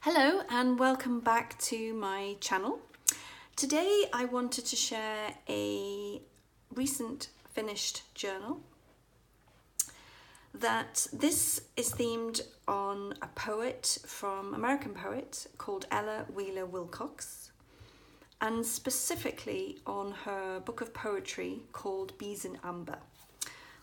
Hello and welcome back to my channel. Today I wanted to share a recent finished journal. This is themed on a poet American poet called Ella Wheeler Wilcox, and specifically on her book of poetry called Bees in Amber.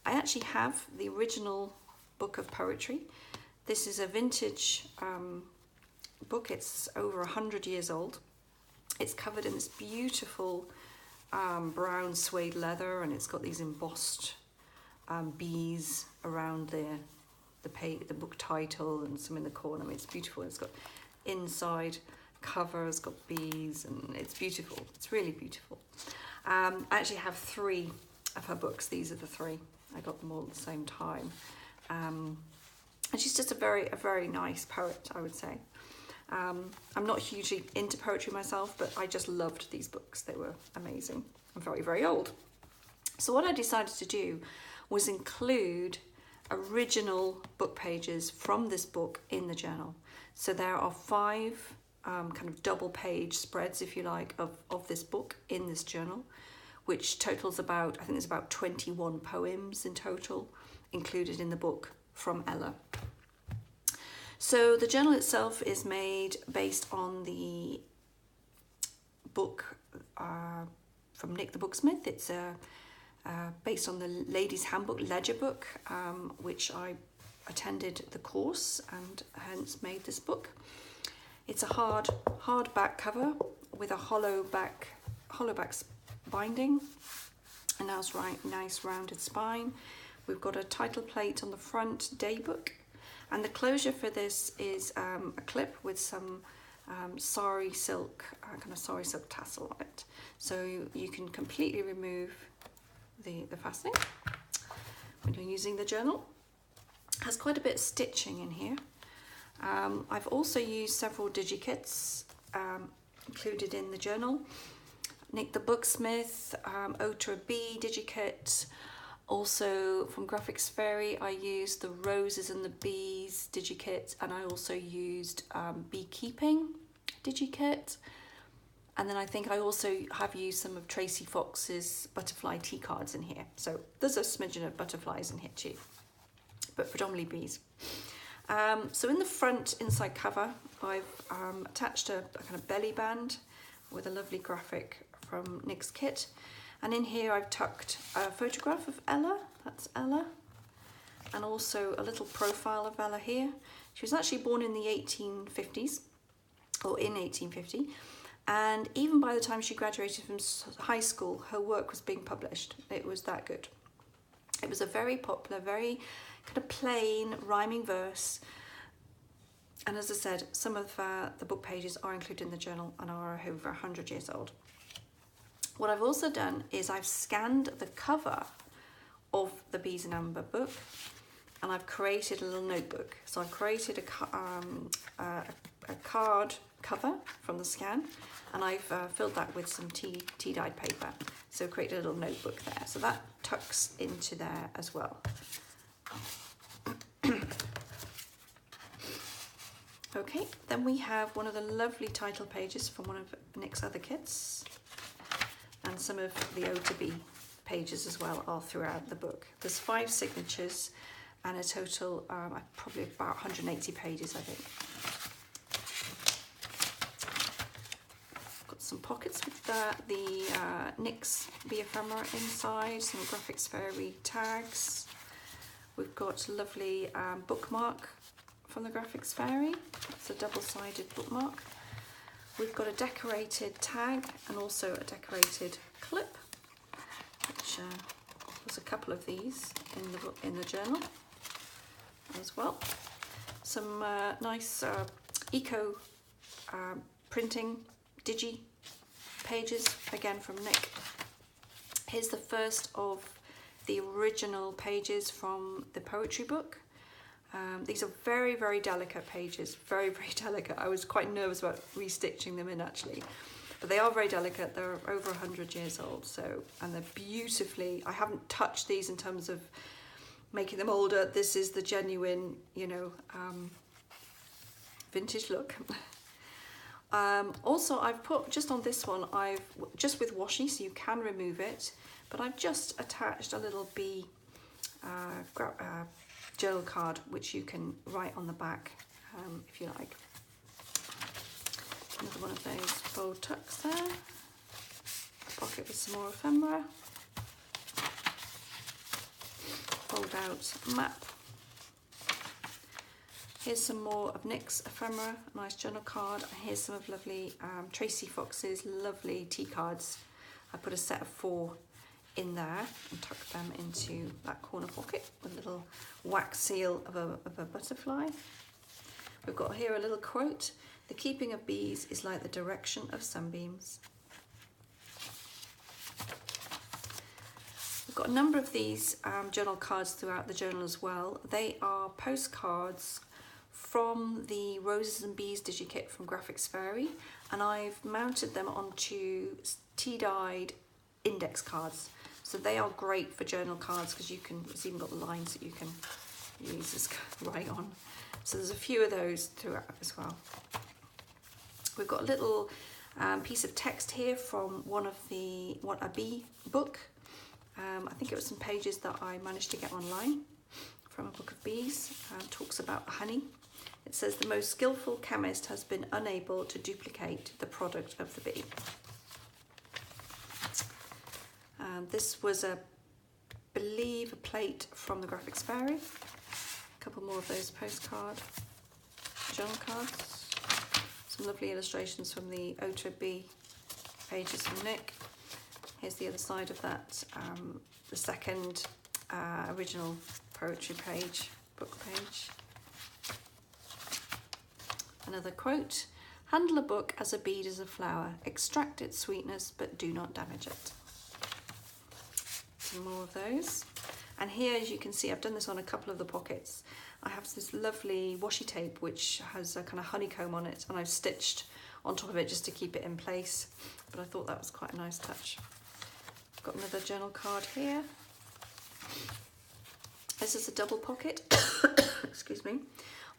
I actually have the original book of poetry. This is a vintage book. It's over 100 years old. It's covered in this beautiful brown suede leather, and it's got these embossed bees around the book title and some in the corner. I mean, it's beautiful. It's got inside cover, it's got bees, and it's beautiful. It's really beautiful. I actually have 3 of her books. These are the 3. I got them all at the same time. And she's just a very nice poet, I would say. I'm not hugely into poetry myself, but I just loved these books. They were amazing and very old. So what I decided to do was include original book pages from this book in the journal. So there are 5 kind of double page spreads, if you like, of this book in this journal, which totals about, I think there's about 21 poems in total included in the book from Ella. So the journal itself is made based on the book from Nik the Booksmith. It's based on the Ladies' Handbook ledger book, which I attended the course and hence made this book. It's a hardback cover with a hollow back binding, a nice rounded spine. We've got a title plate on the front, daybook. And the closure for this is a clip with some sari silk tassel on it. So you can completely remove the fastening when you're using the journal. It has quite a bit of stitching in here. I've also used several DIGI kits included in the journal. Nik the Booksmith, Ode to a Bee DIGI kit. Also from Graphics Fairy, I used the Roses and the Bees DigiKit, and I also used Beekeeping DigiKit. And then I think I also have used some of Tracie Fox's butterfly tea cards in here. So there's a smidgen of butterflies in here too, but predominantly bees. So in the front inside cover, I've attached a kind of belly band with a lovely graphic from Nik's kit. And in here I've tucked a photograph of Ella, that's Ella, and also a little profile of Ella here. She was actually born in the 1850s, or in 1850, and even by the time she graduated from high school, her work was being published. It was that good. It was a very popular, very kind of plain, rhyming verse. And as I said, some of the book pages are included in the journal and are over 100 years old. What I've also done is I've scanned the cover of the Bees in Amber book, and I've created a little notebook. So I've created a card cover from the scan, and I've filled that with some tea-dyed paper. So created a little notebook there. So that tucks into there as well. Okay, then we have one of the lovely title pages from one of Nik's other kits. And some of the Ode to Bee pages as well are throughout the book. There's 5 signatures and a total, probably about 180 pages, I think. Got some pockets with the Nik's the EPHEMERA inside, some Graphics Fairy tags. We've got a lovely bookmark from the Graphics Fairy. It's a double-sided bookmark. We've got a decorated tag and also a decorated clip, which there's a couple of these in the journal as well. Some nice eco printing DIGI pages, again from Nik. Here's the first of the original pages from the poetry book. These are very delicate pages, very delicate. I was quite nervous about restitching them in actually, but they are very delicate. They're over 100 years old, so, and they're beautifully, I haven't touched these in terms of making them older. This is the genuine, you know, vintage look. Also, I've put, just on this one, just with washi, so you can remove it, but I've just attached a little bee journal card, which you can write on the back if you like. Another one of those bold tucks there. A pocket with some more ephemera. Fold out map. Here's some more of Nik's ephemera, a nice journal card. And here's some of lovely Tracie Fox's lovely tea cards. I put a set of 4 in there and tuck them into that corner pocket with a little wax seal of a butterfly. We've got here a little quote: "The keeping of bees is like the direction of sunbeams." We've got a number of these journal cards throughout the journal as well. They are postcards from the Roses and Bees DigiKit from Graphics Fairy, and I've mounted them onto tea-dyed index cards. So they are great for journal cards because it's even got lines that you can use as write on. So there's a few of those throughout as well. We've got a little piece of text here from a bee book. I think it was some pages that I managed to get online from a book of bees. Talks about honey. It says, "The most skillful chemist has been unable to duplicate the product of the bee." This was, I believe, a plate from the Graphics Fairy. A couple more of those postcard journal cards. Some lovely illustrations from the Otter Bee pages from Nik. Here's the other side of that, the second original poetry page, book page. Another quote: "Handle a book as a bee does a flower. Extract its sweetness, but do not damage it." Some more of those. And here, as you can see, I've done this on a couple of the pockets. I have this lovely washi tape which has a kind of honeycomb on it, and I've stitched on top of it just to keep it in place. But I thought that was quite a nice touch. I've got another journal card here. This is a double pocket. Excuse me.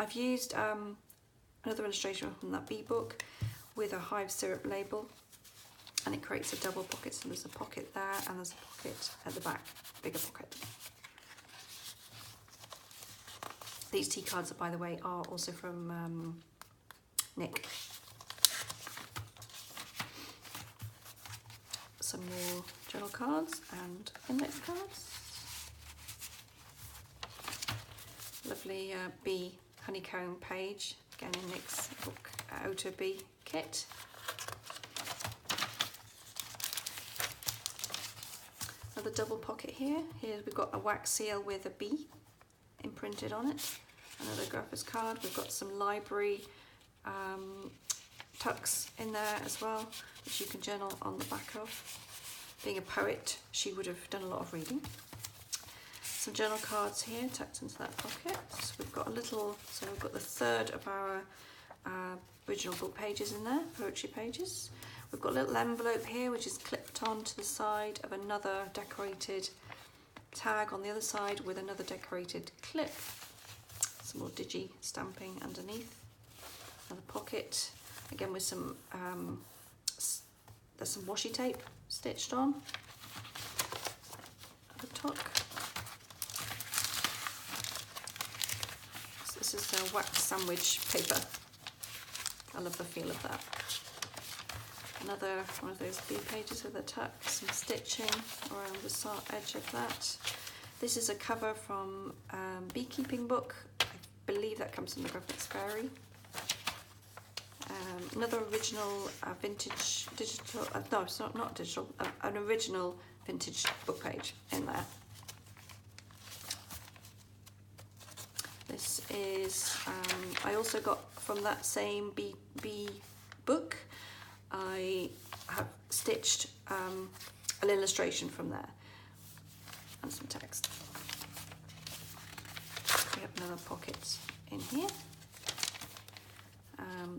I've used another illustration from that bee book with a hive syrup label, and it creates a double pocket. So there's a pocket there and there's a pocket at the back, bigger pocket. These tea cards, by the way, are also from Nik. Some more journal cards and index cards. Lovely bee honeycomb page, again in Nik's book, Otter Bee kit. Another double pocket here. Here we've got a wax seal with a bee imprinted on it. Another graphics card. We've got some library tucks in there as well, which you can journal on the back of. Being a poet, she would have done a lot of reading. Some journal cards here tucked into that pocket. So we've got we've got the third of our original book pages in there, poetry pages. We've got a little envelope here which is clipped onto the side of another decorated tag on the other side with another decorated clip. Some more DIGI stamping underneath. Another pocket, again with some, there's some washi tape stitched on at the top. So this is a wax sandwich paper. I love the feel of that. Another one of those bee pages with a tuck, some stitching around the edge of that. This is a cover from beekeeping book. I believe that comes from the Graphics Fairy. Another original vintage digital, no, it's not digital, an original vintage book page in there. This is, I also got from that same bee book, I have stitched an illustration from there and some text. We have another pocket in here.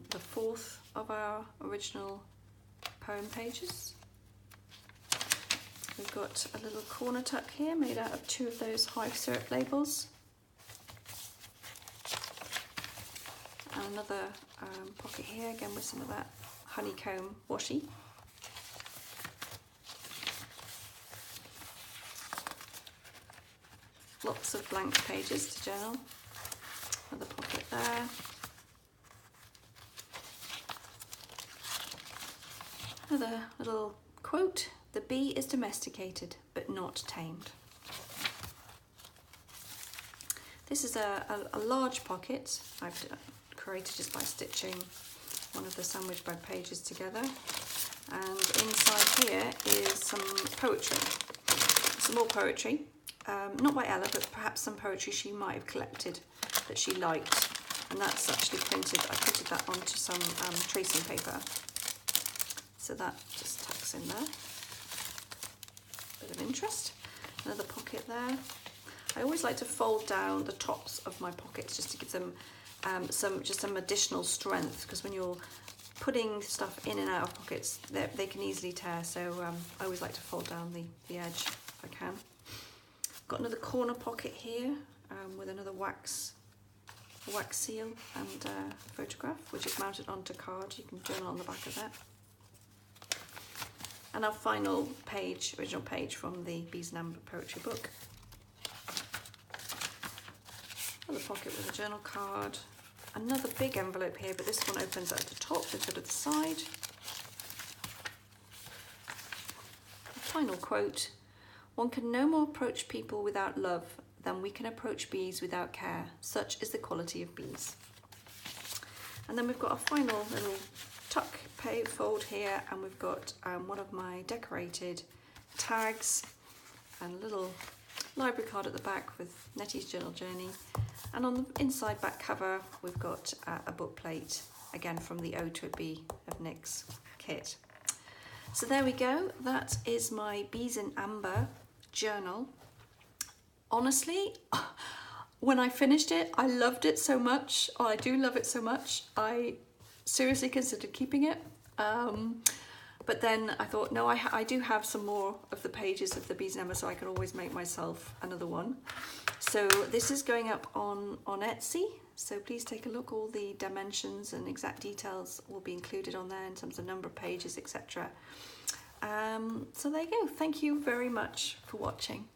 The fourth of our original poem pages. We've got a little corner tuck here made out of 2 of those hive syrup labels. And And another pocket here, again with some of that honeycomb washi. Lots of blank pages to journal. Another pocket there. Another little quote, "The bee is domesticated, but not tamed." This is a large pocket I've created just by stitching one of the sandwich bag pages together. And inside here is some poetry, some more poetry. Not by Ella, but perhaps some poetry she might have collected that she liked. And that's actually printed, I printed that onto some tracing paper. So that just tucks in there. Bit of interest. Another pocket there. I always like to fold down the tops of my pockets just to give them some additional strength, because when you're putting stuff in and out of pockets, they can easily tear. So I always like to fold down the edge if I can. Got another corner pocket here with another wax seal and photograph, which is mounted onto card. You can journal on the back of that. And our final page, original page from the Bees and Amber poetry book. Another pocket with a journal card. Another big envelope here, but this one opens at the top instead of the side. The final quote, "One can no more approach people without love than we can approach bees without care. Such is the quality of bees." And then we've got a final little tuck fold here, and we've got one of my decorated tags and a little library card at the back with Nettie's Journal Journey. And on the inside back cover, we've got a book plate, again from the Ode to a Bee of Nik's kit. So there we go. That is my Bees in Amber journal. Honestly, when I finished it, I loved it so much. Oh, I do love it so much. I seriously considered keeping it. But then I thought, no, I do have some more of the pages of the Bees in Amber, so I can always make myself another one. So this is going up on Etsy, so please take a look. All the dimensions and exact details will be included on there in terms of number of pages, etc. So there you go. Thank you very much for watching.